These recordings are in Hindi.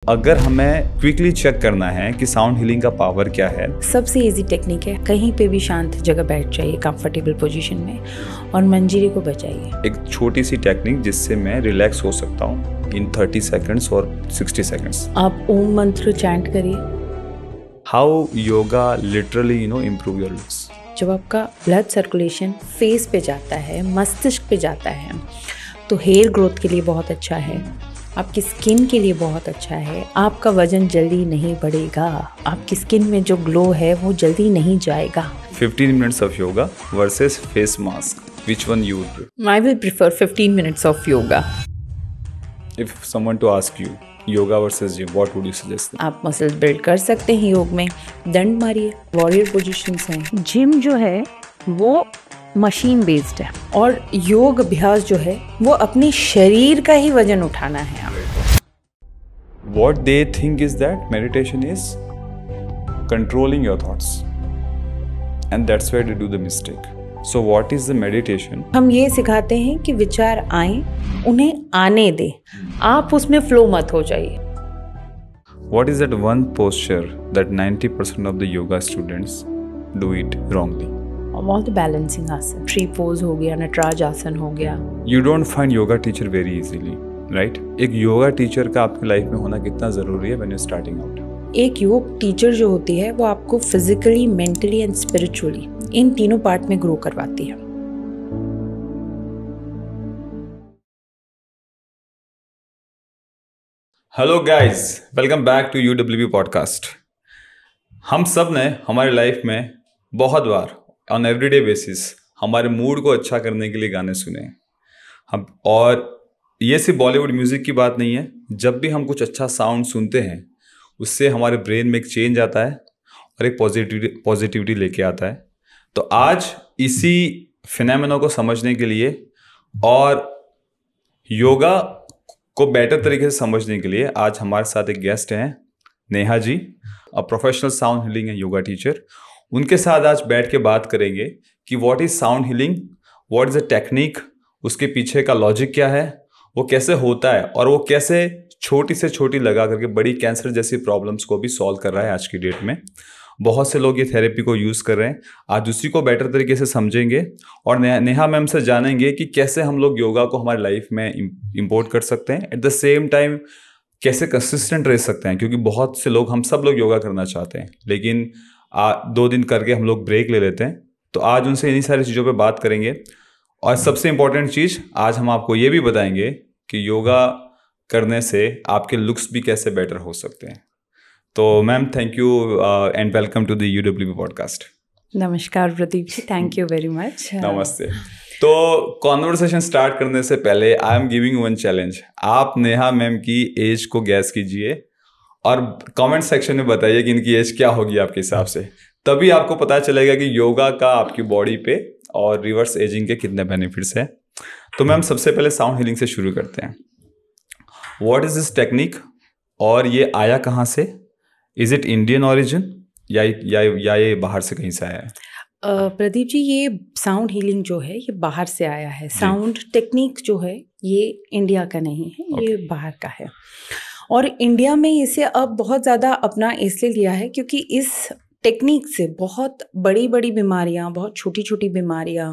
अगर हमें क्विकली चेक करना है कि साउंड हीलिंग का पावर क्या है, सबसे इजी टेक्निक है, कहीं पे भी शांत जगह बैठ जाइए कंफर्टेबल पोजीशन में और मंजीरे को बजाइए। एक छोटी सी टेक्निक जिससे मैं रिलैक्स हो सकता हूँ इन 30 सेकंड्स और 60 सेकंड्स। आप ओम मंत्र चैंट करिए। How yoga literally improve your looks. जब आपका ब्लड सर्कुलेशन फेस पे जाता है, मस्तिष्क पे जाता है, तो हेयर ग्रोथ के लिए बहुत अच्छा है, आपकी स्किन के लिए बहुत अच्छा है, आपका वजन जल्दी नहीं बढ़ेगा, आपकी स्किन में जो ग्लो है वो जल्दी नहीं जाएगा। 15 minutes of yoga versus face mask. Which one you would prefer? I will prefer 15 minutes of yoga. If someone to ask you yoga versus gym, what would you suggest? आप मसल्स बिल्ड कर सकते हैं योग में, दंड मारिए, वॉरियर पोजीशंस हैं। जिम जो है वो मशीन बेस्ड है और योग अभ्यास जो है वो अपने शरीर का ही वजन उठाना है आपको। What they think is that meditation is controlling your thoughts, and that's where they do the mistake. So what is the meditation? हम ये सिखाते हैं कि विचार आए, उन्हें आने दे, आप उसमें फ्लो मत हो जाइए। What is that one posture that 90% of the yoga students do it wrongly? All the balancing आसन, ट्री पोज हो गया, नटराज आसन हो गया। You don't find yoga teacher very easily, right? एक योगा टीचर का आपकी लाइफ में होना कितना जरूरी है when you're starting out? एक योग टीचर जो होती है वो आपको फिजिकली, मेंटली एंड स्पिरिचुअली इन तीनों पार्ट में ग्रो करवाती है। Hello guys, welcome back to UWB podcast. हम सब ने हमारी लाइफ में बहुत बार ऑन एवरीडे बेसिस हमारे मूड को अच्छा करने के लिए गाने सुने हम, और ये सिर्फ बॉलीवुड म्यूज़िक की बात नहीं है। जब भी हम कुछ अच्छा साउंड सुनते हैं उससे हमारे ब्रेन में एक चेंज आता है और एक पॉजिटिविटी लेके आता है। तो आज इसी फिनोमेना को समझने के लिए और योगा को बेटर तरीके से समझने के लिए आज हमारे साथ एक गेस्ट हैं, Neha ji, a professional sound healing and yoga teacher. उनके साथ आज बैठ के बात करेंगे कि what is sound healing, what is a technique, उसके पीछे का लॉजिक क्या है, वो कैसे होता है और वो कैसे छोटी से छोटी लगा करके बड़ी कैंसर जैसी प्रॉब्लम्स को भी सॉल्व कर रहा है। आज की डेट में बहुत से लोग ये थेरेपी को यूज़ कर रहे हैं। आज उसी को बेटर तरीके से समझेंगे और नेहा मैम से जानेंगे कि कैसे हम लोग योगा को हमारी लाइफ में इम्पोर्ट कर सकते हैं, एट द सेम टाइम कैसे कंसिस्टेंट रह सकते हैं, क्योंकि बहुत से लोग, हम सब लोग योगा करना चाहते हैं लेकिन 2 दिन करके हम लोग ब्रेक ले लेते हैं। तो आज उनसे इन्हीं सारी चीज़ों पे बात करेंगे और सबसे इम्पोर्टेंट चीज़ आज हम आपको ये भी बताएंगे कि योगा करने से आपके लुक्स भी कैसे बेटर हो सकते हैं। तो ma'am, thank you and welcome to the UWB podcast. नमस्कार Pradeep ji, thank you very much. नमस्ते। तो कॉन्वर्सेशन स्टार्ट करने से पहले I am giving one challenge. आप नेहा मैम की एज को गैस कीजिए और कमेंट सेक्शन में बताइए कि इनकी एज क्या होगी आपके हिसाब से। तभी आपको पता चलेगा कि योगा का आपकी बॉडी पे और रिवर्स एजिंग के कितने बेनिफिट्स हैं। तो मैम, सबसे पहले साउंड हीलिंग से शुरू करते हैं। व्हाट इज दिस टेक्निक और ये आया कहाँ से? इज इट इंडियन ओरिजिन या ये बाहर से कहीं से आया है? प्रदीप जी, ये साउंड हीलिंग जो है ये बाहर से आया है। साउंड टेक्निक जो है ये इंडिया का नहीं है, ये बाहर का है। और इंडिया में इसे अब बहुत ज़्यादा अपना इसलिए लिया है क्योंकि इस टेक्निक से बहुत बड़ी बड़ी बीमारियां, बहुत छोटी छोटी बीमारियां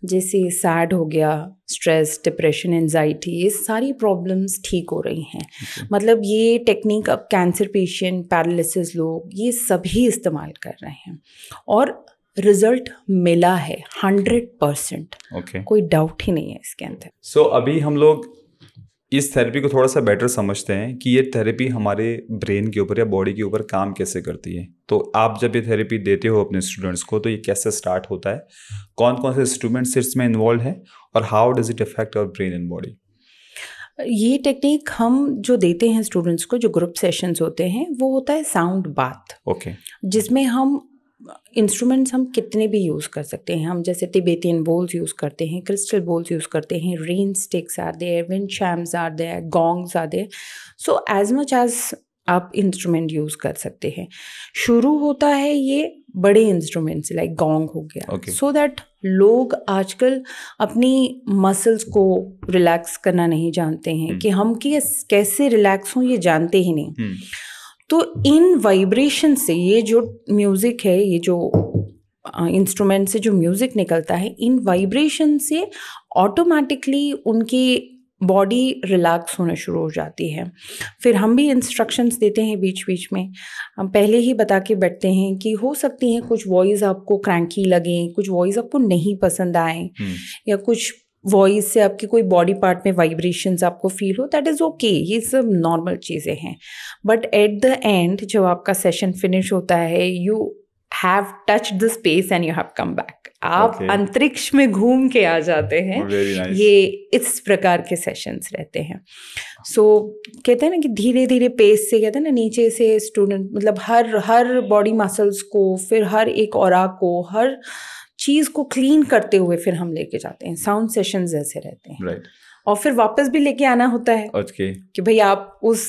जैसे सैड हो गया, स्ट्रेस, डिप्रेशन, एंजाइटी, ये सारी प्रॉब्लम्स ठीक हो रही हैं। मतलब ये टेक्निक अब कैंसर पेशेंट, पैरालिसिस लोग, ये सभी इस्तेमाल कर रहे हैं और रिजल्ट मिला है 100%। कोई डाउट ही नहीं है इसके अंदर। सो अभी हम लोग इस थेरेपी को थोड़ा सा बेटर समझते हैं कि ये थेरेपी हमारे ब्रेन के ऊपर या बॉडी के ऊपर काम कैसे करती है। तो आप जब ये थेरेपी देते हो अपने स्टूडेंट्स को तो ये कैसे स्टार्ट होता है, कौन कौन से इंस्ट्रूमेंट्स इसमें इन्वॉल्व हैं और how does it affect our brain and body? ये टेक्निक हम जो देते हैं स्टूडेंट्स को, जो ग्रुप सेशंस होते हैं, वो होता है साउंड बाथ। जिसमें हम इंस्ट्रूमेंट्स हम कितने भी यूज़ कर सकते हैं। हम जैसे तिबेतियन बोल्स यूज़ करते हैं, क्रिस्टल बोल्स यूज़ करते हैं, rain sticks are there, wind chimes are there, gongs are there. So as much as आप इंस्ट्रूमेंट यूज़ कर सकते हैं। शुरू होता है ये बड़े इंस्ट्रूमेंट से, लाइक गॉन्ग हो गया, सो दैट लोग आजकल अपनी मसल्स को रिलैक्स करना नहीं जानते हैं कि हम कैसे रिलैक्स हों ये जानते ही नहीं। तो इन वाइब्रेशन से, ये जो म्यूज़िक है, ये जो इंस्ट्रूमेंट से जो म्यूज़िक निकलता है, इन वाइब्रेशन से ऑटोमेटिकली उनकी बॉडी रिलैक्स होना शुरू हो जाती है। फिर हम भी इंस्ट्रक्शंस देते हैं बीच बीच में, हम पहले ही बता के बैठते हैं कि हो सकती है कुछ वॉइस आपको क्रैंकी लगे, कुछ वॉइस आपको नहीं पसंद आए, या कुछ वॉइस से आपकी कोई बॉडी पार्ट में वाइब्रेशंस आपको फील हो, दैट इज़ ओके, ये सब नॉर्मल चीज़ें हैं। बट एट द एंड जब आपका सेशन फिनिश होता है, you have touched the space and you have come back, आप अंतरिक्ष में घूम के आ जाते हैं। nice. ये इस प्रकार के सेशंस रहते हैं। सो कहते हैं ना कि धीरे धीरे पेस से, कहते हैं ना, नीचे से स्टूडेंट मतलब हर बॉडी मसल्स को, फिर हर एक ऑरा को, हर चीज़ को क्लीन करते हुए फिर हम लेके जाते हैं। साउंड सेशंस ऐसे रहते हैं। राइट। और फिर वापस भी लेके आना होता है कि भाई आप उस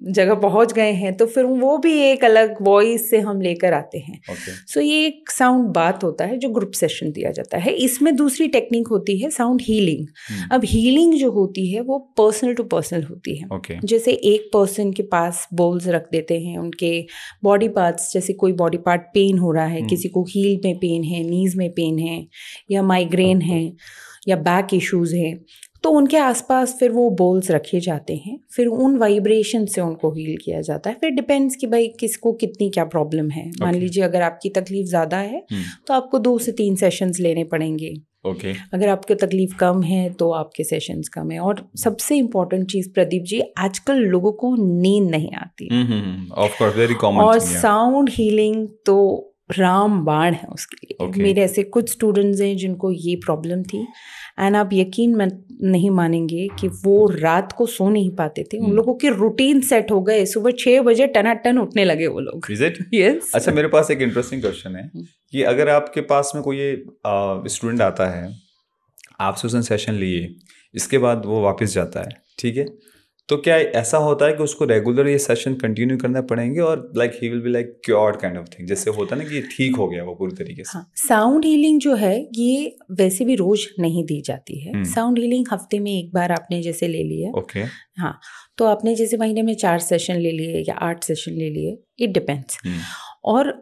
जगह पहुंच गए हैं, तो फिर वो भी एक अलग वॉइस से हम लेकर आते हैं। सो ये एक साउंड बात होता है जो ग्रुप सेशन दिया जाता है। इसमें दूसरी टेक्निक होती है साउंड हीलिंग। अब हीलिंग जो होती है वो पर्सनल टू पर्सनल होती है। जैसे एक पर्सन के पास बोल्स रख देते हैं, उनके बॉडी पार्ट्स, जैसे कोई बॉडी पार्ट पेन हो रहा है, किसी को हील में पेन है, नीज में पेन है, या माइग्रेन है, या बैक इश्यूज हैं, तो उनके आसपास फिर वो बोल्स रखे जाते हैं। फिर उन वाइब्रेशन से उनको हील किया जाता है। फिर डिपेंड्स कि भाई किसको कितनी क्या प्रॉब्लम है। मान लीजिए अगर आपकी तकलीफ ज़्यादा है तो आपको 2 से 3 सेशंस लेने पड़ेंगे। अगर आपकी तकलीफ कम है तो आपके सेशंस कम है। और सबसे इम्पोर्टेंट चीज़ प्रदीप जी, आजकल लोगों को नींद नहीं आती, ऑफ कोर्स वेरी कॉमन, और साउंड हीलिंग तो रामबाण है उसके लिए। मेरे ऐसे कुछ स्टूडेंट्स हैं जिनको ये प्रॉब्लम थी, एंड आप यकीन नहीं मानेंगे कि वो रात को सो नहीं पाते थे। उन लोगों के रूटीन सेट हो गए, सुबह 6 बजे टनाटन उठने लगे वो लोग। Is it? Yes. अच्छा, मेरे पास एक इंटरेस्टिंग क्वेश्चन है कि अगर आपके पास में कोई स्टूडेंट आता है, आपसे उसने सेशन लिए, इसके बाद वो वापस जाता है, ठीक है, तो क्या ऐसा होता है कि उसको रेगुलर ये सेशन कंटिन्यू करना पड़ेंगे और like he will be like cured kind of thing, जैसे होता है ना कि ठीक हो गया वो पूरी तरीके से? हाँ, साउंड हीलिंग जो है ये वैसे भी रोज नहीं दी जाती है। साउंड हीलिंग हफ्ते में एक बार आपने जैसे ले लिया, ओके, हाँ, तो आपने जैसे महीने में 4 सेशन ले लिए या 8 सेशन ले लिए, इट डिपेंड्स। और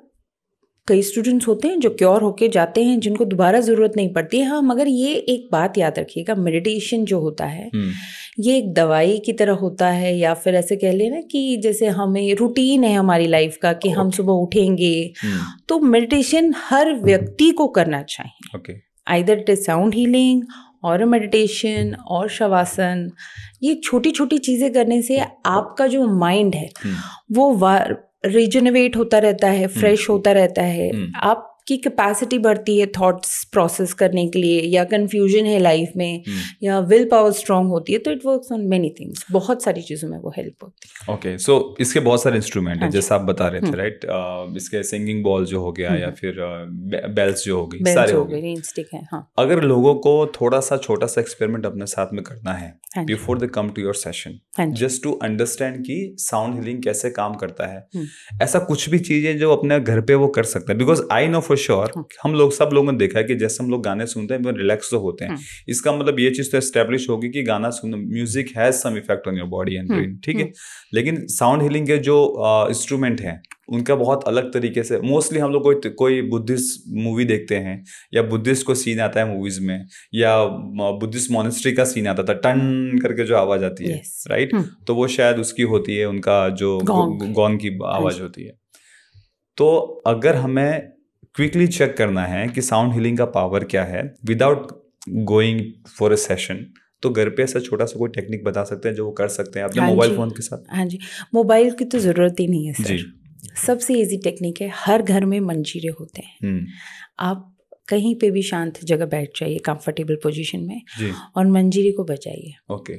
कई स्टूडेंट्स होते हैं जो क्योर होके जाते हैं, जिनको दोबारा ज़रूरत नहीं पड़ती है। हाँ, मगर ये एक बात याद रखिएगा, मेडिटेशन जो होता है ये एक दवाई की तरह होता है, या फिर ऐसे कह लेना कि जैसे हमें रूटीन है हमारी लाइफ का कि हम सुबह उठेंगे, तो मेडिटेशन हर व्यक्ति को करना चाहिए। Either it is sound healing और मेडिटेशन और शवासन। ये छोटी छोटी चीज़ें करने से आपका जो माइंड है वो रिजनरेट होता रहता है, फ्रेश होता रहता है, आपकी कैपेसिटी बढ़ती है थॉट्स प्रोसेस करने के लिए, या कंफ्यूजन है लाइफ में, या विल पावर स्ट्रांग होती है, तो it works on many things, बहुत सारी चीज़ों में वो हेल्प होती है। ओके, सो इसके बहुत सारे इंस्ट्रूमेंट हैं जैसे आप बता रहे थे, राइट? इसके सिंगिंग बॉल जो हो गया, या फिर बेल्स जो हो गई, सारे हो गए, रेन स्टिक है। हाँ, अगर लोगों को थोड़ा सा छोटा सा एक्सपेरिमेंट अपने साथ में करना है before they come to your session, just to understand कि साउंड हीलिंग कैसे काम करता है, ऐसा कुछ भी चीजें जो अपने घर पे वो कर सकते हैं, because I know for sure हम लोग सब लोगों ने देखा है कि जैसे हम लोग गाने सुनते हैं वो रिलैक्स तो होते हैं। इसका मतलब ये चीज तो एस्टेब्लिश होगी कि गाना सुनना, music has some effect on your body and brain, ठीक है। लेकिन साउंड हीलिंग के जो इंस्ट्रूमेंट हैं उनका बहुत अलग तरीके से, मोस्टली हम लोग कोई बुद्धिस्ट मूवी देखते हैं या बुद्धिस्ट को सीन आता है मूवीज में, या बुद्धिस्ट मॉनेस्ट्री का सीन आता था, टन करके जो आवाज आती है, राइट? तो वो शायद उसकी होती है, उनका जो गॉन की आवाज होती है। तो अगर हमें क्विकली चेक करना है कि साउंड हीलिंग का पावर क्या है without going for a session, तो घर पे ऐसा छोटा सा कोई टेक्निक बता सकते हैं जो वो कर सकते हैं अपने मोबाइल फोन के साथ? हाँ जी, मोबाइल की तो जरूरत ही नहीं है सर। सबसे इजी टेक्निक है, हर घर में मंजीरे होते हैं। आप कहीं पे भी शांत जगह बैठ जाइए, कंफर्टेबल पोजीशन में, और मंजीरे को बजाइए। ओके,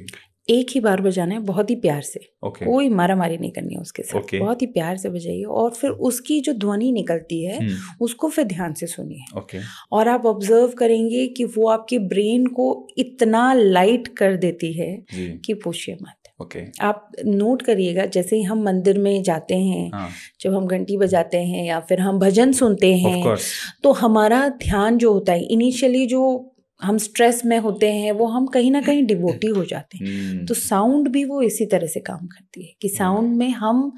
एक ही बार बजाना है, बहुत ही प्यार से, कोई मारा मारी नहीं करनी है उसके साथ, बहुत ही प्यार से बजाइए। और फिर उसकी जो ध्वनि निकलती है उसको फिर ध्यान से सुनिए, और आप ऑब्जर्व करेंगे कि वो आपके ब्रेन को इतना लाइट कर देती है कि पूछिए मत। ओके। आप नोट करिएगा, जैसे ही हम मंदिर में जाते हैं, हाँ, जब हम घंटी बजाते हैं या फिर हम भजन सुनते ऑफ हैं, कोर्स। तो हमारा ध्यान जो होता है इनिशियली, जो हम स्ट्रेस में होते हैं, वो हम कहीं ना कहीं डिवोटी हो जाते हैं। तो साउंड भी वो इसी तरह से काम करती है कि साउंड में हम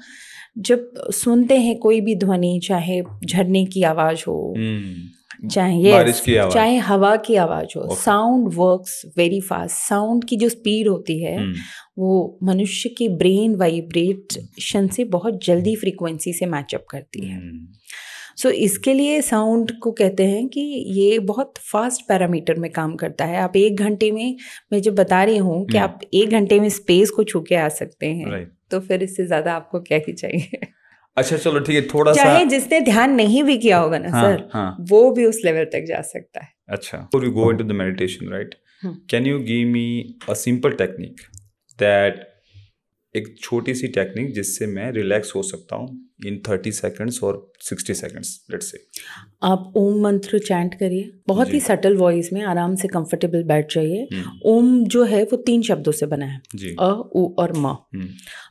जब सुनते हैं कोई भी ध्वनि, चाहे झरने की आवाज हो, चाहे बारिश की आवाज, चाहे हवा की आवाज हो, Okay. Sound works very fast. Sound की जो स्पीड होती है वो मनुष्य की ब्रेन वाइब्रेशन से बहुत जल्दी फ्रीक्वेंसी से मैचअप करती है। सो इसके लिए साउंड को कहते हैं कि ये बहुत फास्ट पैरामीटर में काम करता है। आप 1 घंटे में, मैं जब बता रही हूँ कि आप 1 घंटे में स्पेस को छू के आ सकते हैं, Right. तो फिर इससे ज्यादा आपको क्या ही चाहिए। अच्छा चलो ठीक है, थोड़ा सा चाहे जिसने ध्यान नहीं भी किया होगा ना सर, वो भी उस लेवल तक जा सकता है। अच्छा, before we go into the meditation, right? Can you give me a simple technique that, एक छोटी सी टेक्निक जिससे मैं रिलैक्स हो सकता हूँ इन 30 सेकंड्स और 60 सेकंड्स, लेट्स से। आप ओम मंत्र चैंट करिए, बहुत ही सटल वॉइस में, आराम से कंफर्टेबल बैठ जाइए। ओम जो है वो 3 शब्दों से बना है, अ, उ और म।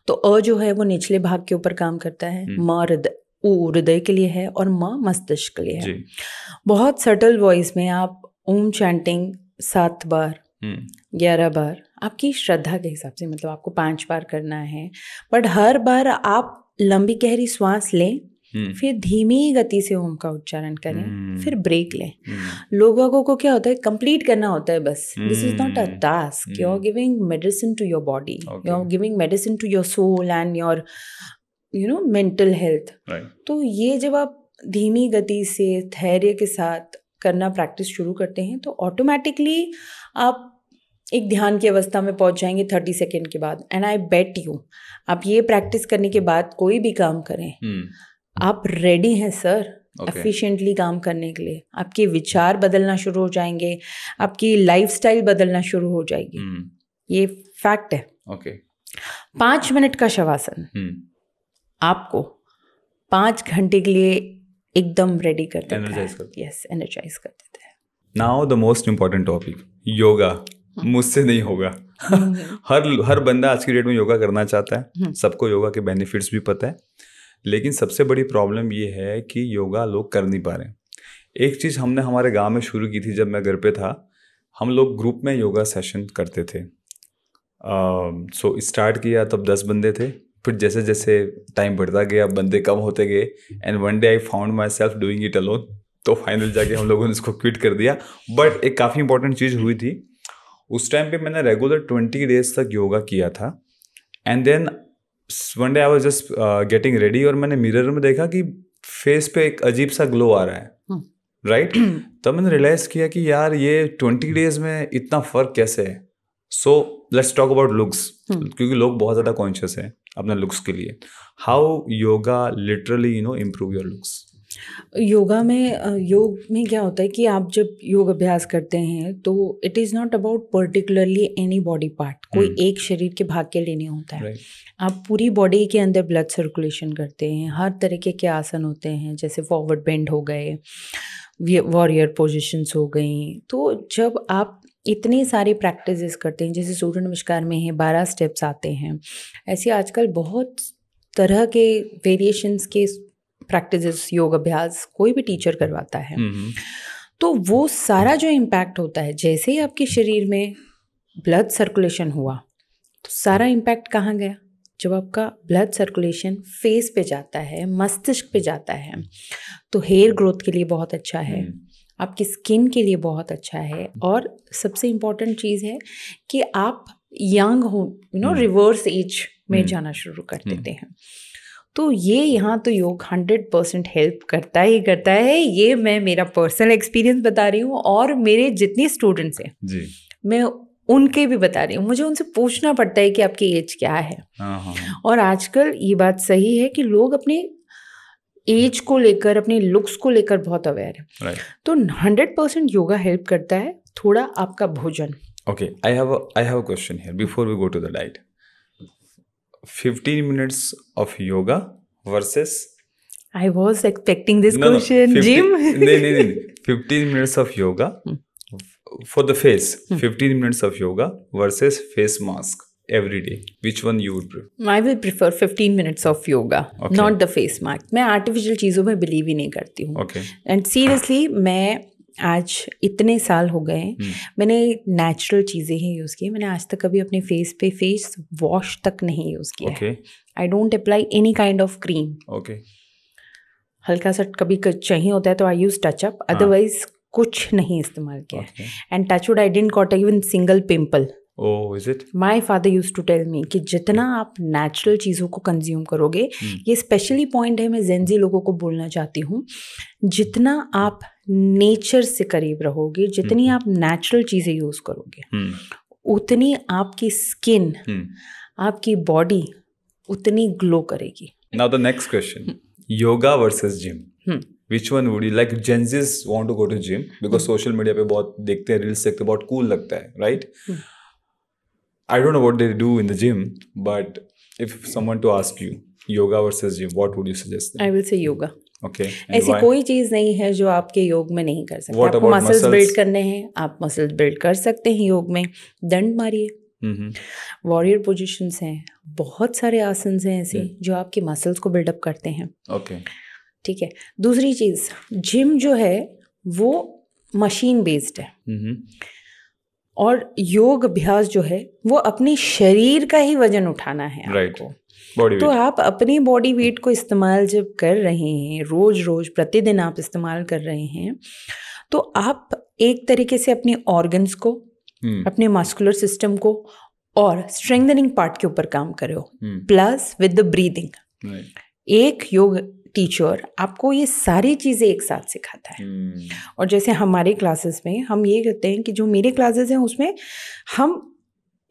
तो अ जो है वो निचले भाग के ऊपर काम करता है, म उ हृदय के लिए है और म मस्तिष्क के लिए है। बहुत सटल वॉइस में आप ओम चैंटिंग 7 बार, 11 बार, आपकी श्रद्धा के हिसाब से, मतलब आपको 5 बार करना है, बट हर बार आप लंबी गहरी श्वास लें, फिर धीमी गति से ओम का उच्चारण करें, फिर ब्रेक लें। लोगों को क्या होता है, कंप्लीट करना होता है बस। This is not a task, you are giving medicine to your body, you are giving medicine to your soul and your mental health. तो ये जब आप धीमी गति से धैर्य के साथ करना प्रैक्टिस शुरू करते हैं, तो ऑटोमेटिकली आप एक ध्यान की अवस्था में पहुंच जाएंगे 30 सेकेंड के बाद। एंड आई बेट यू, आप ये प्रैक्टिस करने के बाद कोई भी काम करें, आप रेडी हैं सर एफिशिएंटली काम करने के लिए। आपके विचार बदलना शुरू हो जाएंगे, आपकी लाइफस्टाइल बदलना शुरू हो जाएगी। ये फैक्ट है। 5 मिनट का शवासन आपको 5 घंटे के लिए एकदम रेडी कर देता है। यस, एनर्जाइज कर देता है। Now the most important topic, yoga. मुझसे नहीं होगा। हर बंदा आज की डेट में योगा करना चाहता है, सबको योगा के बेनिफिट्स भी पता है, लेकिन सबसे बड़ी प्रॉब्लम ये है कि योगा लोग कर नहीं पा रहे। एक चीज़ हमने हमारे गांव में शुरू की थी, जब मैं घर पे था, हम लोग ग्रुप में योगा सेशन करते थे। सो स्टार्ट किया तब 10 बंदे थे, फिर जैसे जैसे टाइम बढ़ता गया बंदे कम होते गए, and one day I found my self doing it alone. तो फाइनल जाके हम लोगों ने इसको क्विट कर दिया। बट एक काफ़ी इंपॉर्टेंट चीज़ हुई थी उस टाइम पे, मैंने रेगुलर 20 डेज तक योगा किया था। And then one day I was just getting ready, और मैंने मिरर में देखा कि फेस पे एक अजीब सा ग्लो आ रहा है, राइट? तब मैंने रियलाइज किया कि यार ये 20 डेज में इतना फर्क कैसे है। So let's talk about looks, क्योंकि लोग बहुत ज़्यादा कॉन्शियस हैं अपने लुक्स के लिए। How yoga literally improve your looks? योग में क्या होता है कि आप जब योग अभ्यास करते हैं तो it is not about particularly any body part, कोई एक शरीर के भाग के लिए नहीं होता है। आप पूरी बॉडी के अंदर ब्लड सर्कुलेशन करते हैं। हर तरीके के आसन होते हैं, जैसे फॉरवर्ड बेंड हो गए, वॉरियर पोजिशंस हो गई। तो जब आप इतनी सारी प्रैक्टिसेस करते हैं, जैसे सूर्य नमस्कार में है 12 स्टेप्स आते हैं, ऐसे आजकल बहुत तरह के वेरिएशंस के प्रैक्टिसेस, योग अभ्यास कोई भी टीचर करवाता है। तो वो सारा जो इम्पैक्ट होता है, जैसे ही आपके शरीर में ब्लड सर्कुलेशन हुआ, तो सारा इम्पैक्ट कहाँ गया? जब आपका ब्लड सर्कुलेशन फेस पे जाता है, मस्तिष्क पे जाता है, तो हेयर ग्रोथ के लिए बहुत अच्छा है, आपकी स्किन के लिए बहुत अच्छा है, और सबसे इम्पॉर्टेंट चीज़ है कि आप यंग हो, रिवर्स एज में जाना शुरू कर देते हैं। तो ये यहाँ तो योग 100% हेल्प करता ही करता है। ये मैं मेरा पर्सनल एक्सपीरियंस बता रही हूँ, और मेरे जितने स्टूडेंट्स हैं जी, मैं उनके भी बता रही हूँ। मुझे उनसे पूछना पड़ता है कि आपकी एज क्या है। और आजकल ये बात सही है कि लोग अपने एज को लेकर, अपने लुक्स को लेकर बहुत अवेयर है। तो 100% योगा हेल्प करता है। थोड़ा आपका भोजन। Okay, I have a question here before we go to the diet. 15 minutes of yoga versus, I was expecting this question, Jim. नहीं 15 minutes of yoga for the face, 15 minutes of yoga versus face mask. every day, which one you would prefer? I will prefer 15 minutes of yoga, Okay. not the face mask. मैं आर्टिफिशियल चीज़ों में बिलीव ही नहीं करती हूँ. Okay. एंड सीरियसली मैं आज इतने साल हो गए मैंने नेचुरल चीज़ें ही यूज़ की. मैंने आज तक कभी अपने फेस पे फेस वॉश तक नहीं यूज़ किया. Okay. I don't apply any kind of cream. Okay. हल्का सा कभी चाहिए होता है तो आई यूज़ टचअप, अदरवाइज कुछ नहीं इस्तेमाल किया. Okay. And touchwood I didn't got even single pimple. Oh, is it? My father use to tell me कि जितना आप नेचुरल चीज़ों को कंज्यूम करोगे, ये स्पेशली पॉइंट है मैं जेंजी लोगों को बोलना चाहती हूँ, जितना आप नेचर से करीब रहोगे, जितनी आप नेचुरल चीज़ें यूज़ करोगे, उतनी आपकी स्किन, आपकी बॉडी उतनी ग्लो करेगी. Now the next question, yoga versus gym. Which one would you like? Gen Zs want to go to gym because social media पे बहुत देखते हैं, रील्स देखते हैं, बहुत cool लगता है, right? I don't know what they do in the gym, but if someone to ask you yoga versus gym, what would you suggest them? I will say yoga. Okay. And ऐसी why? कोई चीज़ नहीं है जो आपके योग में नहीं कर सकते. What आपको about मसल्स muscles? बिल्ड करने हैं, आप मसल्स बिल्ड कर सकते हैं योग में. दंड मारिए, वॉरियर पोजीशंस हैं, बहुत सारे आसन्स हैं ऐसे जो आपके मसल्स को बिल्डअप करते हैं. Okay. ठीक है. दूसरी चीज़, जिम जो है वो मशीन बेस्ड है और योग अभ्यास जो है वो अपने शरीर का ही वजन उठाना है Right. आपको. Body तो weight. आप अपनी बॉडी वेट को इस्तेमाल जब कर रहे हैं, रोज रोज प्रतिदिन आप इस्तेमाल कर रहे हैं, तो आप एक तरीके से अपने ऑर्गन्स को, अपने मस्कुलर सिस्टम को और स्ट्रेंथनिंग पार्ट के ऊपर काम कर रहे हो, plus with the breathing. Right. एक योग टीचर आपको ये सारी चीज़ें एक साथ सिखाता है. और जैसे हमारे क्लासेस में हम ये कहते हैं कि जो मेरे क्लासेस हैं उसमें हम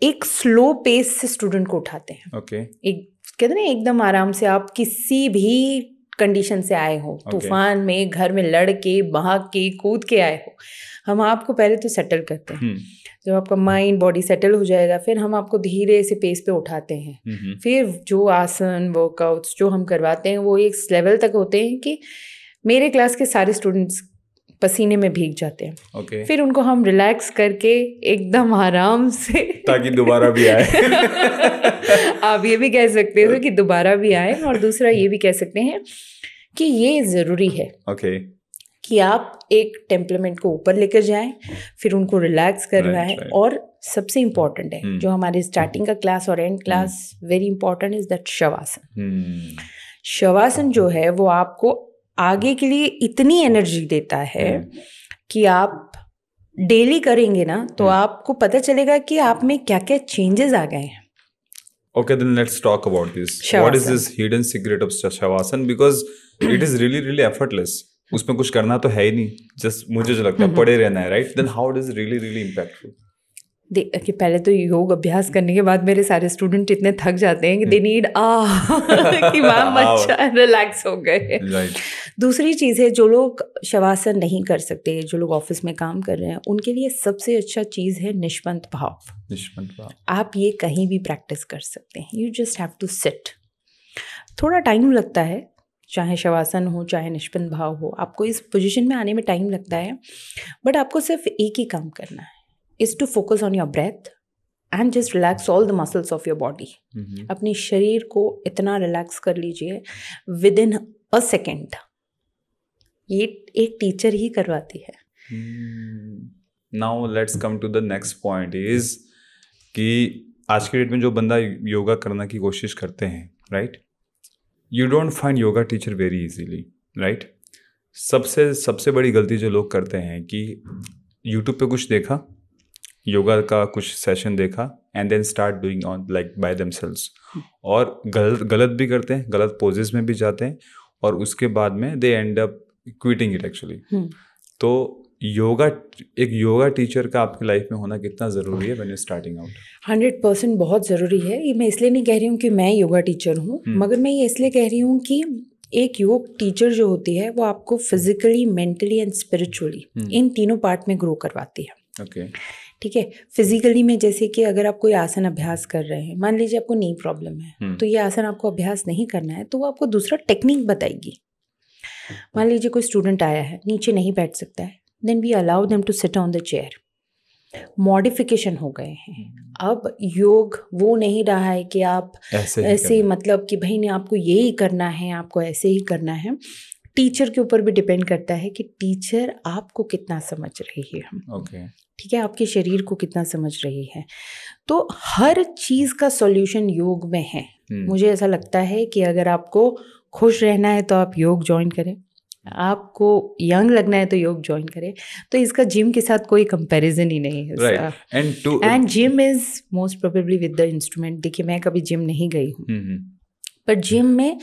एक स्लो पेस से स्टूडेंट को उठाते हैं. Okay. एक कहते हैं ना एकदम आराम से, आप किसी भी कंडीशन से आए हो, तूफान में, घर में लड़ के, भाग के, कूद के आए हो, हम आपको पहले तो सेटल करते हैं. जब आपका माइंड बॉडी सेटल हो जाएगा फिर हम आपको धीरे से पेस पे उठाते हैं. फिर जो आसन वर्कआउट्स जो हम करवाते हैं वो एक लेवल तक होते हैं कि मेरे क्लास के सारे स्टूडेंट्स पसीने में भीग जाते हैं. Okay. फिर उनको हम रिलैक्स करके एकदम आराम से ताकि दोबारा भी आए. आप ये भी कह सकते हो कि दोबारा भी आए, और दूसरा ये भी कह सकते हैं कि ये ज़रूरी है Okay. कि आप एक टेम्परामेंट को ऊपर लेकर जाएं, फिर उनको रिलैक्स करवाएं. right. और सबसे इम्पॉर्टेंट है जो हमारे स्टार्टिंग का क्लास और and class very important is that shavasana. Shavasana जो है वो आपको आगे के लिए इतनी एनर्जी देता है कि आप डेली करेंगे ना तो आपको पता चलेगा कि आप में क्या क्या चेंजेस आ गए हैं. Okay, then let's talk about this. Shavasana. What is this hidden secret of Shavasana? Because it is really, really effortless. उसमें कुछ करना तो है ही नहीं, जस्ट मुझे जो लगता है पड़े रहना है, right? Then how it is really really impactful. कि पहले तो योग अभ्यास करने के बाद मेरे सारे स्टूडेंट इतने थक जाते हैं कि दे नीड कि मैम अच्छा रिलैक्स हो गए. राइट. दूसरी चीज़ है, जो लोग शवासन नहीं कर सकते, जो लोग ऑफिस में काम कर रहे हैं, उनके लिए सबसे अच्छा चीज़ है निष्पन्द भाव. निष्पन्द भाव. आप ये कहीं भी प्रैक्टिस कर सकते हैं. You just have to sit. थोड़ा टाइम लगता है, चाहे शवासन हो चाहे निष्पन्द भाव हो, आपको इस पोजीशन में आने में टाइम लगता है, बट आपको सिर्फ एक ही काम करना है, is to focus on your breath and just relax all the muscles of your body. अपने शरीर को इतना रिलैक्स कर लीजिए विद इन अ सेकेंड. ये एक टीचर ही करवाती है. Now let's come to the next point is कि आज के डेट में जो बंदा योगा करने की कोशिश करते हैं, right, you don't find yoga teacher very easily, right. सबसे बड़ी गलती जो लोग करते हैं कि यूट्यूब पे कुछ देखा, योगा का कुछ सेशन देखा and then start doing on like by themselves, और गलत भी करते हैं, गलत पोजेस में भी जाते हैं, और उसके बाद में they end up quitting it actually. तो एक योगा टीचर का आपकी लाइफ में होना कितना ज़रूरी है व्हेन यू स्टार्टिंग आउट? 100% बहुत ज़रूरी है. ये मैं इसलिए नहीं कह रही हूँ कि मैं योगा टीचर हूँ, मगर मैं ये इसलिए कह रही हूँ कि एक योग टीचर जो होती है वो आपको फिजिकली, मेंटली एंड स्पिरिचुअली इन तीनों पार्ट में ग्रो करवाती है. ओके. ठीक है. फिजिकली में जैसे कि अगर आप कोई आसन अभ्यास कर रहे हैं, मान लीजिए आपको नी प्रॉब्लम है, तो ये आसन आपको अभ्यास नहीं करना है, तो वो आपको दूसरा टेक्निक बताएगी. मान लीजिए कोई स्टूडेंट आया है, नीचे नहीं बैठ सकता है, then we allow them to sit on the chair. Modification हो गए हैं। अब योग वो नहीं रहा है कि आप ऐसे मतलब कि भाई नहीं आपको यही करना है, आपको ऐसे ही करना है। टीचर के ऊपर भी डिपेंड करता है कि टीचर आपको कितना समझ रही है। ठीक है, आपके शरीर को कितना समझ रही है। तो हर चीज़ का सॉल्यूशन योग में है। मुझे ऐसा लगता है कि अगर आपको खुश रहना है तो आप योग ज्वाइन करें, आपको यंग लगना है तो योग ज्वाइन करें। तो इसका जिम के साथ कोई कंपैरिजन ही नहीं है। And gym is most probably with the instrument. देखिए मैं कभी जिम नहीं गई हूँ, पर जिम में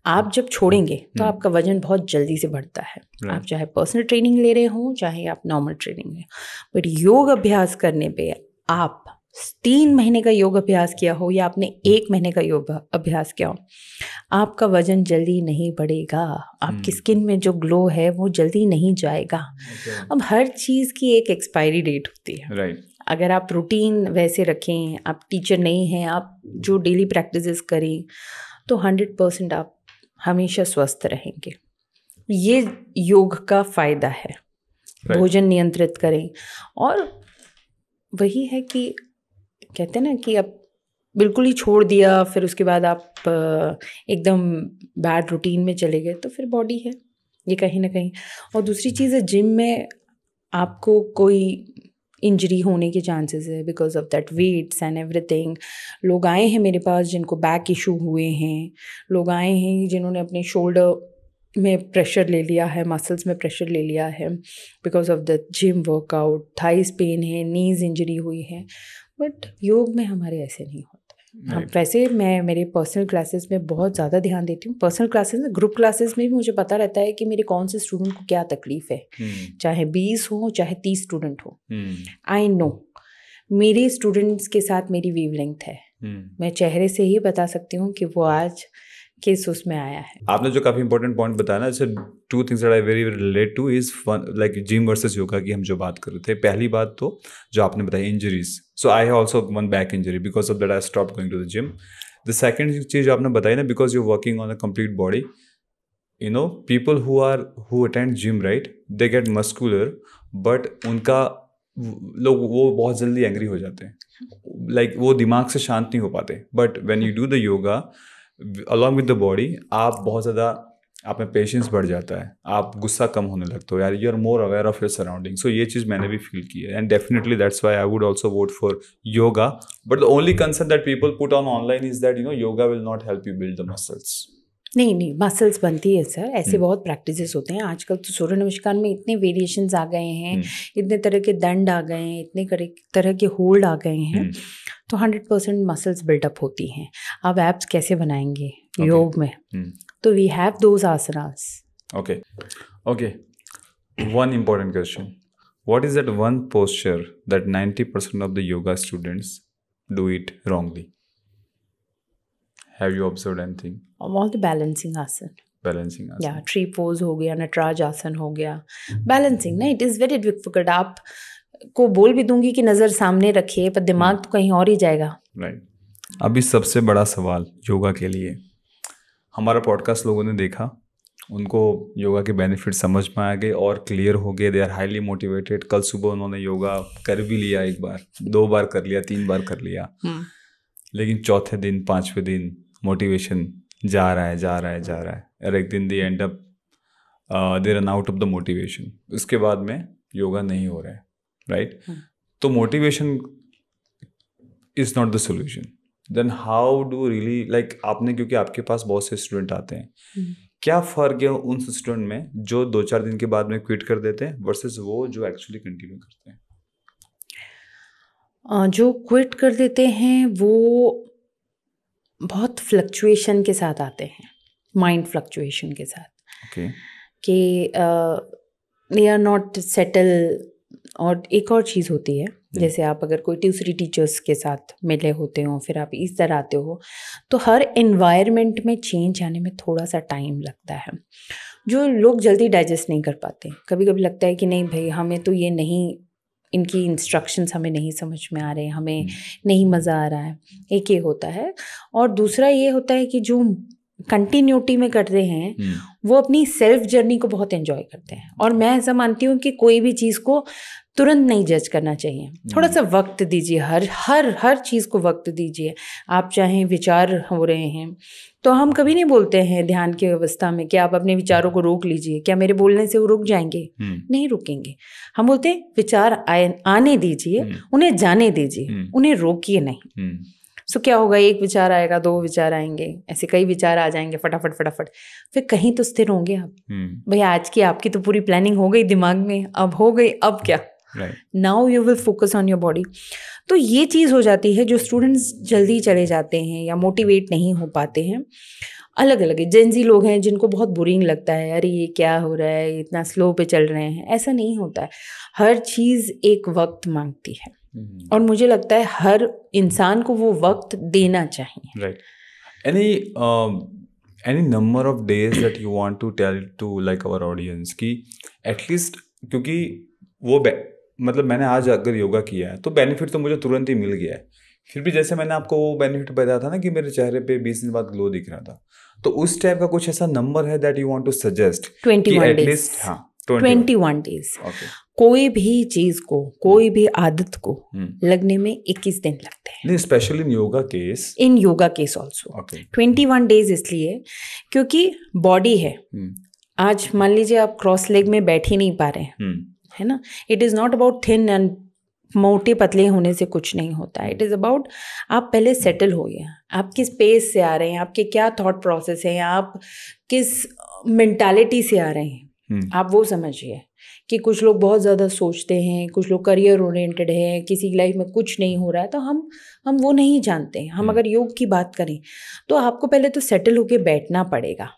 आप जब छोड़ेंगे तो आपका वजन बहुत जल्दी से बढ़ता है। आप चाहे पर्सनल ट्रेनिंग ले रहे हो चाहे आप नॉर्मल ट्रेनिंग ले, बट योग अभ्यास करने पे आप 3 महीने का योग अभ्यास किया हो या आपने 1 महीने का योग अभ्यास किया हो, आपका वजन जल्दी नहीं बढ़ेगा। आपकी स्किन में जो ग्लो है वो जल्दी नहीं जाएगा। अब हर चीज़ की एक एक्सपायरी डेट होती है। अगर आप रूटीन वैसे रखें, आप टीचर नहीं हैं, आप जो डेली प्रैक्टिसेस करें, तो 100% आप हमेशा स्वस्थ रहेंगे। ये योग का फ़ायदा है। भोजन नियंत्रित करें, और वही है कि कहते हैं ना कि अब बिल्कुल ही छोड़ दिया फिर उसके बाद आप एकदम बैड रूटीन में चले गए, तो फिर बॉडी है ये कहीं ना कहीं। और दूसरी चीज़ है, जिम में आपको कोई इंजरी होने के चांसेस है because of that weights and everything. लोग आए हैं मेरे पास जिनको बैक इशू हुए हैं, लोग आए हैं जिन्होंने अपने शोल्डर में प्रेशर ले लिया है, मसल्स में प्रेशर ले लिया है because of the gym workout, thighs pain है, नीज इंजरी हुई है। बट योग में हमारे ऐसे नहीं होता है। हाँ, वैसे मैं मेरे पर्सनल क्लासेस में बहुत ज़्यादा ध्यान देती हूँ। पर्सनल क्लासेस में, ग्रुप क्लासेस में भी मुझे पता रहता है कि मेरे कौन से स्टूडेंट को क्या तकलीफ़ है, चाहे 20 हो चाहे 30 स्टूडेंट हो। आई नो मेरे स्टूडेंट्स के साथ मेरी वेवलेंथ है। मैं चेहरे से ही बता सकती हूँ कि वो आज किस उसमें आया है। आपने जो काफ़ी इंपॉर्टेंट पॉइंट बताया ना, जैसे 2 things that I very relate two is like gym versus yoga की हम जो बात कर रहे थे। पहली बात तो जो आपने बताई injuries, so I have also one back injury because of that I stop going to the gym. The second चीज़ जो आपने बताई ना, because you working on a complete body, you know people who attend gym right, they get muscular, but उनका लोग वो बहुत जल्दी एंग्री हो जाते हैं, लाइक वो दिमाग से शांत नहीं हो पाते। But when you do the yoga along with the body, आप बहुत ज़्यादा, आप में पेशेंस बढ़ जाता है, आप गुस्सा कम होने लगते हो यार, you are more aware of your surrounding. So ये चीज़ मैंने भी फील की है, and definitely that's why I would also vote for yoga. But the only concern that people put on online is that yoga will not help you build the muscles. नहीं, मसल्स बनती है सर, ऐसे बहुत प्रैक्टिसेस होते हैं। आजकल तो सूर्य नमस्कार में इतने वेरिएशंस आ गए हैं, इतने तरह के दंड आ गए हैं, इतने तरह के होल्ड आ गए हैं, तो 100% मसल्स बिल्डअप होती हैं। अब एब्स कैसे बनाएंगे योग में? तो we have those asanas. Okay, one important question. What is that one posture that 90% of the yoga students do it wrongly? Have you observed anything? All the balancing asan. Balancing asan. Yeah, tree pose हो गया, नटराज आसन हो गया। बैलेंसिंग ना, इट इज़ वेरी डिफिकल्ट। आप को बोल भी दूंगी कि नज़र सामने रखिए, पर दिमाग तो कहीं और ही जाएगा। राइट। अभी सबसे बड़ा सवाल योगा के लिए, हमारा पॉडकास्ट लोगों ने देखा, उनको योगा के बेनिफिट समझ में आ गए और क्लियर हो गए, दे आर हाईली मोटिवेटेड। कल सुबह उन्होंने योगा कर भी लिया, 1 बार 2 बार कर लिया, 3 बार कर लिया, लेकिन चौथे दिन 5वें दिन मोटिवेशन जा रहा है, और एक दिन they end up they run out of the motivation. उसके बाद में योगा नहीं हो रहा है, राइट? तो motivation is not the solution. Then how do really, like आपने, क्योंकि आपके पास बहुत से स्टूडेंट आते हैं, क्या फ़र्क है उन स्टूडेंट में जो 2-4 दिन के बाद में क्विट कर देते हैं वर्सेस वो जो एक्चुअली कंटिन्यू करते हैं? जो क्विट कर देते हैं वो बहुत फ्लक्चुएशन के साथ आते हैं, माइंड फ्लक्चुएशन के साथ। कि दे आर नॉट सेटल। और एक और चीज़ होती है, जैसे आप अगर कोई दूसरी टीचर्स के साथ मिले होते हो, फिर आप इस तरह आते हो, तो हर एनवायरनमेंट में चेंज आने में थोड़ा सा टाइम लगता है, जो लोग जल्दी डाइजेस्ट नहीं कर पाते। कभी कभी लगता है कि नहीं भाई, हमें तो ये नहीं, इनकी इंस्ट्रक्शंस हमें नहीं समझ में आ रहे, हमें नहीं मज़ा आ रहा है। एक ये होता है, और दूसरा ये होता है कि जो कंटिन्यूटी में कर रहे हैं वो अपनी सेल्फ जर्नी को बहुत एंजॉय करते हैं। और मैं ऐसा मानती हूँ कि कोई भी चीज़ को तुरंत नहीं जज करना चाहिए, थोड़ा सा वक्त दीजिए, हर चीज़ को वक्त दीजिए। आप चाहें विचार हो रहे हैं तो हम कभी नहीं बोलते हैं ध्यान की अवस्था में कि आप अपने विचारों को रोक लीजिए, क्या मेरे बोलने से वो रुक जाएंगे? नहीं रुकेंगे। हम बोलते हैं विचार आने दीजिए, उन्हें जाने दीजिए, उन्हें रोकिए नहीं। सो क्या होगा, एक विचार आएगा, दो विचार आएंगे, ऐसे कई विचार आ जाएंगे फटाफट, फिर कहीं तो स्थिर होंगे आप। भैया आज की आपकी तो पूरी प्लानिंग हो गई दिमाग में, अब हो गई, अब क्या? Now you will focus on your body. तो ये चीज़ हो जाती है। जो स्टूडेंट्स जल्दी चले जाते हैं या मोटिवेट नहीं हो पाते हैं, अलग अलग है। जेनजी लोग हैं जिनको बहुत बोरिंग लगता है, अरे ये क्या हो रहा है, इतना स्लो पे चल रहे हैं। ऐसा नहीं होता है, हर चीज़ एक वक्त मांगती है और मुझे लगता है हर इंसान को वो वक्त देना चाहिए। Right. Any number of days that you want to tell to like our audience कि एटलीस्ट, क्योंकि वो मतलब मैंने आज अगर योगा किया है तो बेनिफिट तो मुझे तुरंत ही मिल गया है, फिर भी जैसे मैंने आपको वो बेनिफिट बताया था ना कि मेरे चेहरे पे 20 दिन बाद ग्लो दिख रहा था, तो उस टाइप का कुछ ऐसा नंबर है that you want to suggest? 21 days. हाँ 21 डेज। कोई भी चीज को, कोई भी आदत को लगने में 21 दिन लगते हैं। Specially in yoga case, in yoga case also 21 days, इसलिए क्योंकि बॉडी है। आज मान लीजिए आप क्रॉस लेग में बैठ ही नहीं पा रहे हैं, है ना। It is not about thin and मोटे पतले होने से कुछ नहीं होता है। इट इज़ अबाउट आप पहले सेटल होइए, आप किस पेस से आ रहे हैं, आपके क्या थॉट प्रोसेस है, आप किस मेंटालिटी से आ रहे हैं, आप वो समझिए। कि कुछ लोग बहुत ज़्यादा सोचते हैं, कुछ लोग करियर ओरिएंटेड हैं, किसी की लाइफ में कुछ नहीं हो रहा है, तो हम वो नहीं जानते। हम अगर योग की बात करें तो आपको पहले तो सेटल होके बैठना पड़ेगा।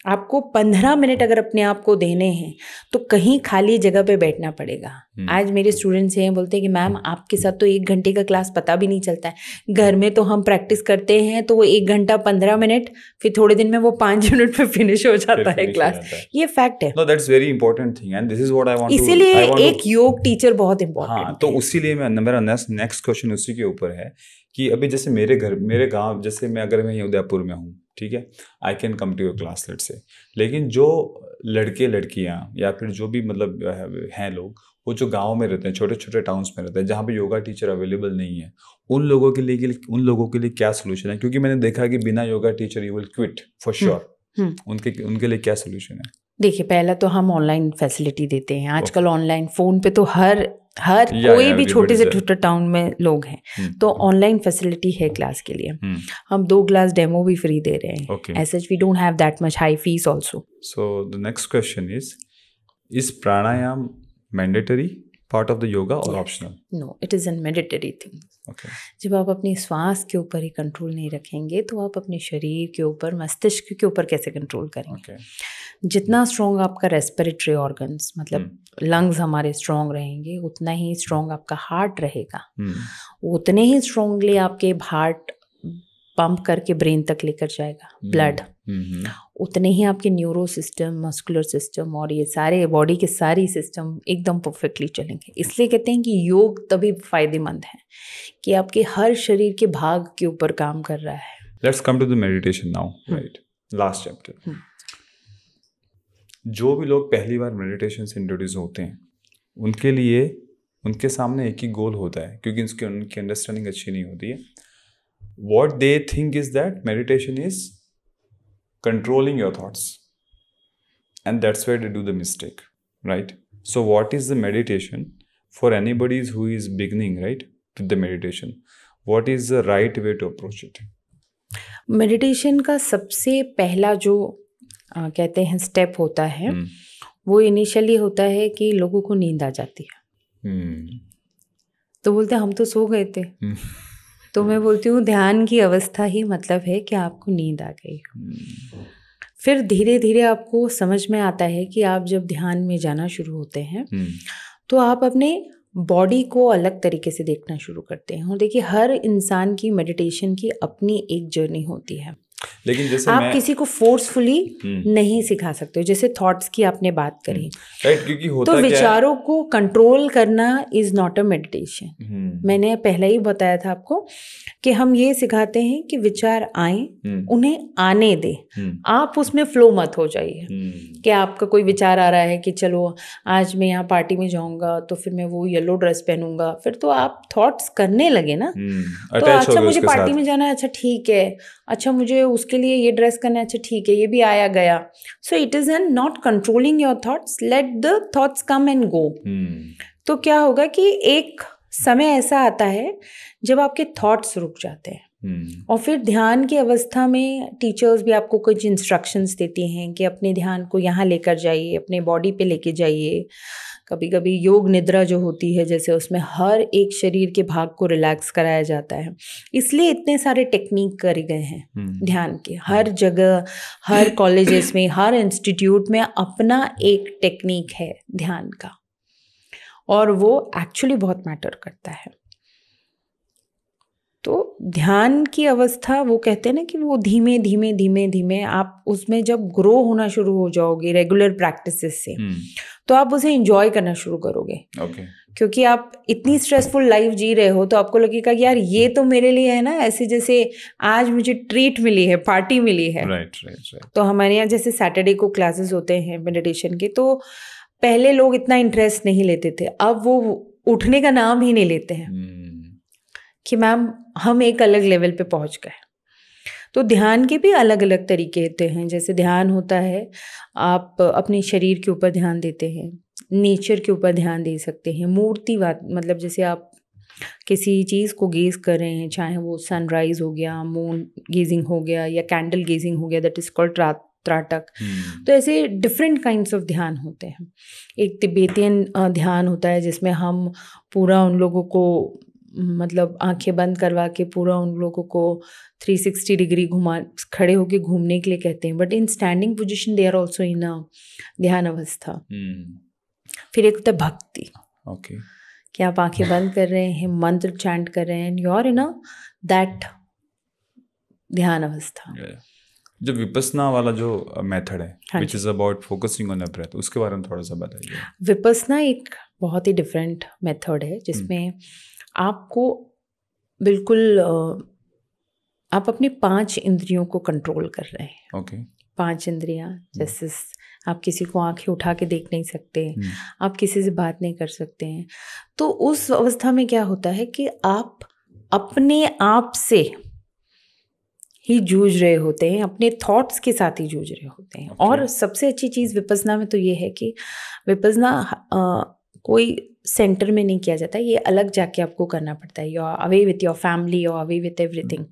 आपको 15 मिनट अगर अपने आप को देने हैं तो कहीं खाली जगह पे बैठना पड़ेगा। आज मेरे स्टूडेंट्स हैं, बोलते हैं कि मैम आपके साथ तो 1 घंटे का क्लास पता भी नहीं चलता है। घर में तो हम प्रैक्टिस करते हैं तो वो 1 घंटा 15 मिनट, फिर थोड़े दिन में वो 5 मिनट में फिनिश हो जाता है क्लास। ये फैक्ट है। No, that's very important thing and this is what I want to. इसीलिए एक योग टीचर बहुत इंपॉर्टेंट है। हाँ, तो उसीलिए मेरा नेक्स्ट क्वेश्चन उसी के ऊपर है कि अभी जैसे मेरे गांव, जैसे अगर मैं उदयपुर में हूँ, ठीक है, I can come to your class late से, लेकिन जो लड़के लड़कियाँ या फिर जो भी मतलब हैं लोग, वो जो गांव में रहते हैं, छोटे छोटे टाउन्स में रहते हैं, जहाँ पे योगा टीचर अवेलेबल नहीं है, उन लोगों के लिए क्या सोल्यूशन है? क्योंकि मैंने देखा कि बिना yoga teacher you will quit for sure. उनके लिए क्या सोल्यूशन है? देखिए, पहला तो हम ऑनलाइन फैसिलिटी देते हैं। आजकल ऑनलाइन फोन पे तो हर कोई भी छोटे से छोटे टाउन में लोग हैं, तो ऑनलाइन फैसिलिटी है क्लास के लिए। हम 2 क्लास डेमो भी फ्री दे रहे हैं। As such we don't have that much high fees also. So the next question is pranayama mandatory part of the yoga और optional? No, it is an mandatory thing. जब आप अपनी श्वास के ऊपर ही कंट्रोल नहीं रखेंगे तो आप अपने शरीर के ऊपर, मस्तिष्क के ऊपर कैसे कंट्रोल करेंगे? जितना स्ट्रॉन्ग आपका रेस्पिरेटरी ऑर्गन्स, मतलब लंग्स हमारे स्ट्रॉन्ग रहेंगे, उतना ही स्ट्रॉन्ग आपका हार्ट रहेगा। उतने ही स्ट्रॉन्गली आपके हार्ट पंप करके ब्रेन तक लेकर जाएगा ब्लड। उतने ही आपके न्यूरो सिस्टम, मस्कुलर सिस्टम और ये सारे बॉडी के सारी सिस्टम एकदम परफेक्टली चलेंगे। इसलिए कहते हैं कि योग तभी फायदेमंद है कि आपके हर शरीर के भाग के ऊपर काम कर रहा है। Let's come to the meditation now, right? Last chapter. जो भी लोग पहली बार मेडिटेशन से इंट्रोड्यूस होते हैं, उनके लिए उनके सामने एक ही गोल होता है, क्योंकि उनकी अंडरस्टैंडिंग अच्छी नहीं होती है। What they think is that meditation is controlling your thoughts, and that's where they do the mistake, right? So what is the meditation for anybody who is beginning, right, with the meditation? What is the right way to approach it? Meditation का सबसे पहला जो कहते हैं स्टेप होता है, वो इनिशियली होता है कि लोगों को नींद आ जाती है। तो बोलते हैं हम तो सो गए थे। तो मैं बोलती हूँ ध्यान की अवस्था ही मतलब है कि आपको नींद आ गई। फिर धीरे धीरे आपको समझ में आता है कि आप जब ध्यान में जाना शुरू होते हैं तो आप अपने बॉडी को अलग तरीके से देखना शुरू करते हैं। और देखिए, हर इंसान की मेडिटेशन की अपनी एक जर्नी होती है। लेकिन जैसे आप किसी को फोर्सफुली नहीं सिखा सकते हो, जैसे थॉट्स की आपने बात करी, राइट, क्योंकि होता तो क्या विचारों को कंट्रोल करना इज नॉट अ मेडिटेशन। मैंने पहले ही बताया था आपको कि हम ये सिखाते हैं कि विचार आए, उन्हें आने दे, आप उसमें फ्लो मत हो जाइए। कि आपका कोई विचार आ रहा है कि चलो आज मैं यहाँ पार्टी में जाऊंगा तो फिर मैं वो येलो ड्रेस पहनूंगा, फिर तो आप थॉट्स करने लगे ना। तो अच्छा मुझे पार्टी में जाना है, अच्छा ठीक है, अच्छा मुझे उसके लिए ये ड्रेस करना है, अच्छा ठीक है, ये भी आया गया। So it is N not controlling your thoughts, let the thoughts come and go. तो क्या होगा कि एक समय ऐसा आता है जब आपके थॉट्स रुक जाते हैं, और फिर ध्यान की अवस्था में टीचर्स भी आपको कुछ इंस्ट्रक्शंस देती हैं कि अपने ध्यान को यहाँ लेकर जाइए, अपने बॉडी पे लेके जाइए। कभी कभी योग निद्रा जो होती है, जैसे उसमें हर एक शरीर के भाग को रिलैक्स कराया जाता है। इसलिए इतने सारे टेक्निक करे गए हैं ध्यान के, हर जगह, हर कॉलेजेस में, हर इंस्टीट्यूट में अपना एक टेक्निक है ध्यान का, और वो एक्चुअली बहुत मैटर करता है। तो ध्यान की अवस्था, वो कहते हैं ना कि वो धीमे धीमे धीमे धीमे आप उसमें जब ग्रो होना शुरू हो जाओगे रेगुलर प्रैक्टिसेस से, तो आप उसे एंजॉय करना शुरू करोगे। क्योंकि आप इतनी स्ट्रेसफुल लाइफ जी रहे हो तो आपको लगेगा कि यार ये तो मेरे लिए है ना, ऐसे जैसे आज मुझे ट्रीट मिली है, पार्टी मिली है। राइट। तो हमारे यहाँ जैसे सैटरडे को क्लासेस होते हैं मेडिटेशन के, तो पहले लोग इतना इंटरेस्ट नहीं लेते थे, अब वो उठने का नाम ही नहीं लेते हैं कि मैम हम एक अलग लेवल पे पहुंच गए। तो ध्यान के भी अलग अलग तरीके होते हैं। जैसे ध्यान होता है, आप अपने शरीर के ऊपर ध्यान देते हैं, नेचर के ऊपर ध्यान दे सकते हैं, मूर्तिवाद, मतलब जैसे आप किसी चीज़ को गेज कर रहे हैं, चाहे वो सनराइज हो गया, मून गेजिंग हो गया, या कैंडल गेजिंग हो गया, दैट इज कॉल्ड त्राटक। तो ऐसे डिफरेंट काइंड्स ऑफ ध्यान होते हैं। एक तिब्बतियन ध्यान होता है जिसमें हम पूरा उन लोगों को, मतलब आंखें बंद करवा के पूरा उन लोगों को 360 डिग्री खड़े होके घूमने के लिए कहते हैं, but in standing position they are also in a ध्यान अवस्था। फिर एक होता है भक्ति, कि आप आंखें बंद कर रहे हैं, मंत्र चैंट कर रहे हैं, you are in a that ध्यान अवस्था। जो विपस्सना वाला जो मेथड है, which is about focusing on the breath, उसके बारे में थोड़ा सा बताइए। विपस्सना एक बहुत ही डिफरेंट मेथड है जिसमें आपको बिल्कुल आप अपने 5 इंद्रियों को कंट्रोल कर रहे हैं। 5 इंद्रियां, जैसे आप किसी को आंखें उठा के देख नहीं सकते, आप किसी से बात नहीं कर सकते हैं। तो उस अवस्था में क्या होता है कि आप अपने आप से ही जूझ रहे होते हैं, अपने थॉट्स के साथ ही जूझ रहे होते हैं। और सबसे अच्छी चीज़ विपस्सना में तो ये है कि विपस्सना कोई सेंटर में नहीं किया जाता, ये अलग जाके आपको करना पड़ता है। You are away with your family, you are away with everything.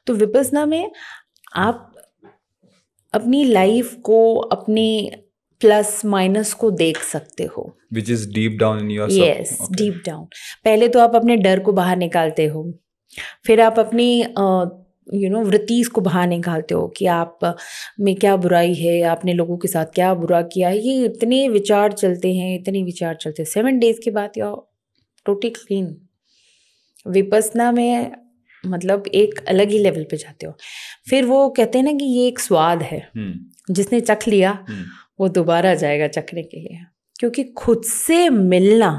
तो विपस्सना में आप अपनी लाइफ को, अपने प्लस माइनस को देख सकते हो, which is deep down in your self. Yes, deep down. पहले तो आप अपने डर को बाहर निकालते हो, फिर आप अपनी वृत्तिस को बाहर निकालते हो कि आप में क्या बुराई है, आपने लोगों के साथ क्या बुरा किया है। ये इतने विचार चलते हैं, 7 days के बाद यू टोटली क्लीन। विपस्सना में मतलब एक अलग ही लेवल पे जाते हो। फिर वो कहते हैं ना कि ये एक स्वाद है, जिसने चख लिया वो दोबारा जाएगा चखने के लिए, क्योंकि खुद से मिलना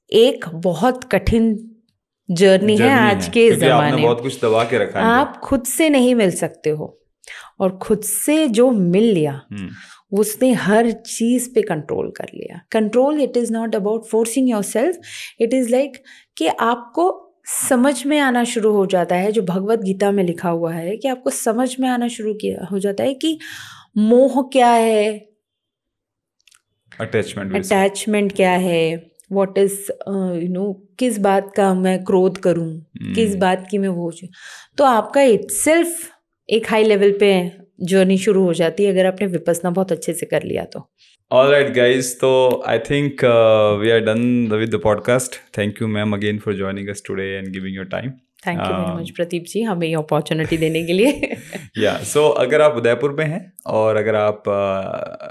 एक बहुत कठिन जर्नी है आज के ज़माने में। बहुत कुछ दबा के रखा है, आप खुद से नहीं मिल सकते हो, और खुद से जो मिल लिया उसने हर चीज़ पे कंट्रोल कर लिया। Control, it is not about forcing your self, it is like कि आपको समझ में आना शुरू हो जाता है, जो भगवत गीता में लिखा हुआ है कि आपको समझ में आना शुरू हो जाता है कि मोह क्या है, अटैचमेंट क्या है, व्हाट इज किस बात का मैं क्रोध करूं, किस बात की मैं वो। तो आपका इटसेल्फ एक हाई लेवल पे जर्नी शुरू हो जाती है अगर आपने विपस्सना बहुत अच्छे से कर लिया तो। All right, guys. So I think we are done with the podcast. Thank you, ma'am, again for joining us today and giving your time. Thank you very much Pradeep ji, हमें ये अपॉर्चुनिटी देने के लिए। सो अगर आप उदयपुर में हैं और अगर आप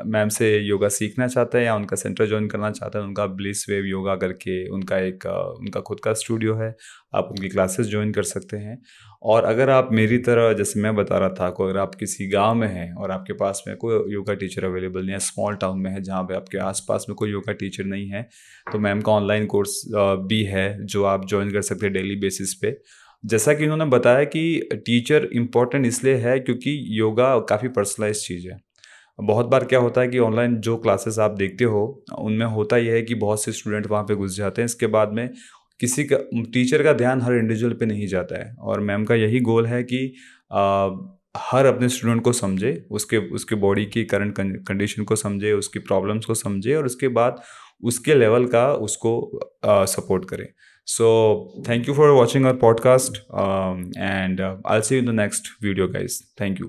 मैम से योगा सीखना चाहते हैं या उनका सेंटर ज्वाइन करना चाहते हैं, उनका ब्लिस वेव योगा करके उनका खुद का स्टूडियो है, आप उनकी क्लासेस ज्वाइन कर सकते हैं। और अगर आप मेरी तरह, जैसे मैं बता रहा था, अगर आप किसी गांव में हैं और आपके पास में कोई योगा टीचर अवेलेबल नहीं है, स्मॉल टाउन में है जहाँ पे आपके आसपास में कोई योगा टीचर नहीं है, तो मैम का ऑनलाइन कोर्स भी है जो आप ज्वाइन कर सकते हैं डेली बेसिस पे। जैसा कि उन्होंने बताया कि टीचर इम्पोर्टेंट इसलिए है क्योंकि योगा काफ़ी पर्सनलाइज चीज़ है। बहुत बार क्या होता है कि ऑनलाइन जो क्लासेस आप देखते हो उनमें होता यह है कि बहुत से स्टूडेंट वहाँ पे घुस जाते हैं, इसके बाद में किसी का, टीचर का ध्यान हर इंडिविजुअल पे नहीं जाता है। और मैम का यही गोल है कि हर अपने स्टूडेंट को समझे, उसके उसके बॉडी की करंट कंडीशन को समझे, उसकी प्रॉब्लम्स को समझे और उसके बाद उसके लेवल का उसको सपोर्ट करे। So thank you for watching our podcast and I will see you in the next video guys. Thank you.